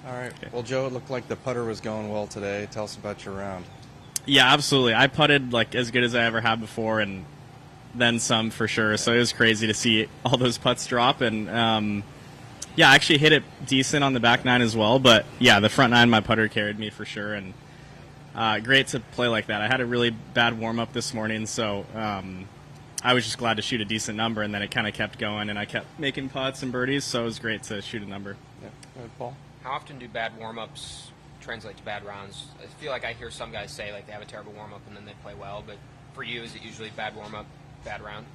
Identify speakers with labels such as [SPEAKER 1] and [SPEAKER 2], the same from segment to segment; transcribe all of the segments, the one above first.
[SPEAKER 1] All right.
[SPEAKER 2] Okay.
[SPEAKER 1] Well, Joe, it looked like the putter was going well today. Tell us about your round.
[SPEAKER 2] Yeah, absolutely. I putted like as good as I ever have before, and then some for sure. So it was crazy to see all those putts drop, and yeah, I actually hit it decent on the back nine as well. But yeah, the front nine, my putter carried me for sure, and great to play like that. I had a really bad warm up this morning, so I was just glad to shoot a decent number, and then it kind of kept going, and I kept making putts and birdies, so it was great to shoot a number.
[SPEAKER 1] Yeah. Go ahead, Paul.
[SPEAKER 3] How often do bad warm-ups translate to bad rounds? I feel like I hear some guys say like they have a terrible warm-up and then they play well, but for you, is it usually bad warm-up, bad round?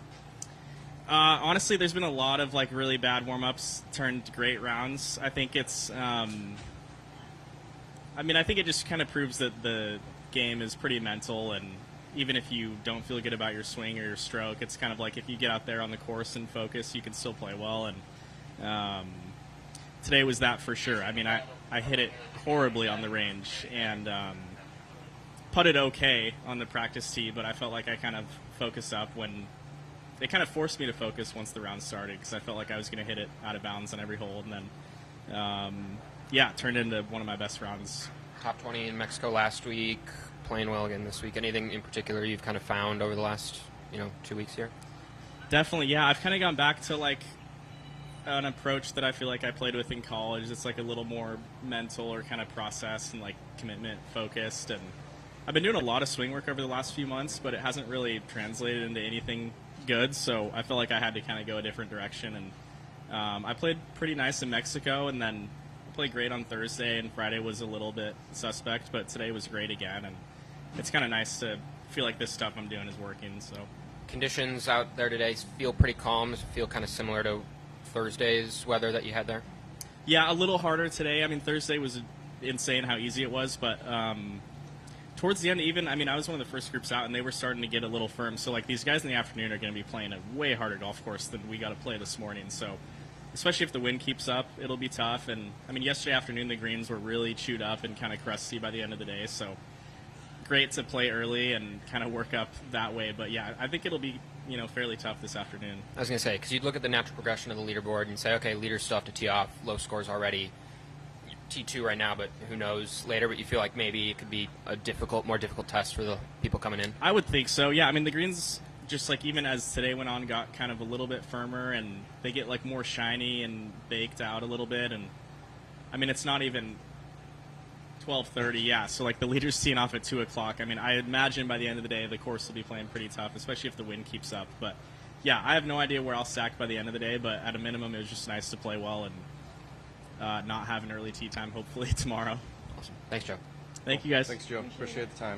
[SPEAKER 2] Honestly, there's been a lot of like really bad warm-ups turned great rounds. I think it's, I think it just kind of proves that the game is pretty mental, and even if you don't feel good about your swing or your stroke, it's kind of like if you get out there on the course and focus, you can still play well. And today was that for sure. I mean, I hit it horribly on the range and putted okay on the practice tee, but I felt like I kind of focused up when it kind of forced me to focus once the round started, because I felt like I was going to hit it out of bounds on every hole, and then it turned into one of my best rounds.
[SPEAKER 3] Top 20 in Mexico last week, playing well again this week. Anything in particular you've kind of found over the last 2 weeks here?
[SPEAKER 2] Definitely, yeah. I've kind of gone back to like an approach that I feel like I played with in college. It's like a little more mental or kind of process and like commitment focused. And I've been doing a lot of swing work over the last few months, but it hasn't really translated into anything good. So I felt like I had to kind of go a different direction. And I played pretty nice in Mexico, and then played great on Thursday, and Friday was a little bit suspect, but today was great again. And it's kind of nice to feel like this stuff I'm doing is working. So
[SPEAKER 3] Conditions out there today feel pretty calm. Does it feel kind of similar to Thursday's weather that you had there?
[SPEAKER 2] Yeah, a little harder today. I mean, Thursday was insane how easy it was, but towards the end, I was one of the first groups out, and they were starting to get a little firm. So, like, these guys in the afternoon are going to be playing a way harder golf course than we got to play this morning. So, especially if the wind keeps up, it'll be tough. And, yesterday afternoon, the greens were really chewed up and kind of crusty by the end of the day. So, great to play early and kind of work up that way. But, yeah, I think it'll be fairly tough this afternoon.
[SPEAKER 3] I was going to say, because you'd look at the natural progression of the leaderboard and say, okay, leaders still have to tee off, low scores already, T2 right now, but who knows later. But you feel like maybe it could be a more difficult test for the people coming in?
[SPEAKER 2] I would think so, yeah. The greens, just like even as today went on, got kind of a little bit firmer, and they get like more shiny and baked out a little bit. And it's not even 12:30, yeah. So like the leader's teeing off at 2 o'clock. I imagine by the end of the day the course will be playing pretty tough, especially if the wind keeps up. But yeah, I have no idea where I'll stack by the end of the day. But at a minimum, it was just nice to play well and not have an early tee time. Hopefully tomorrow.
[SPEAKER 3] Awesome. Thanks, Joe.
[SPEAKER 2] Thank you guys.
[SPEAKER 1] Thanks, Joe. Appreciate the time.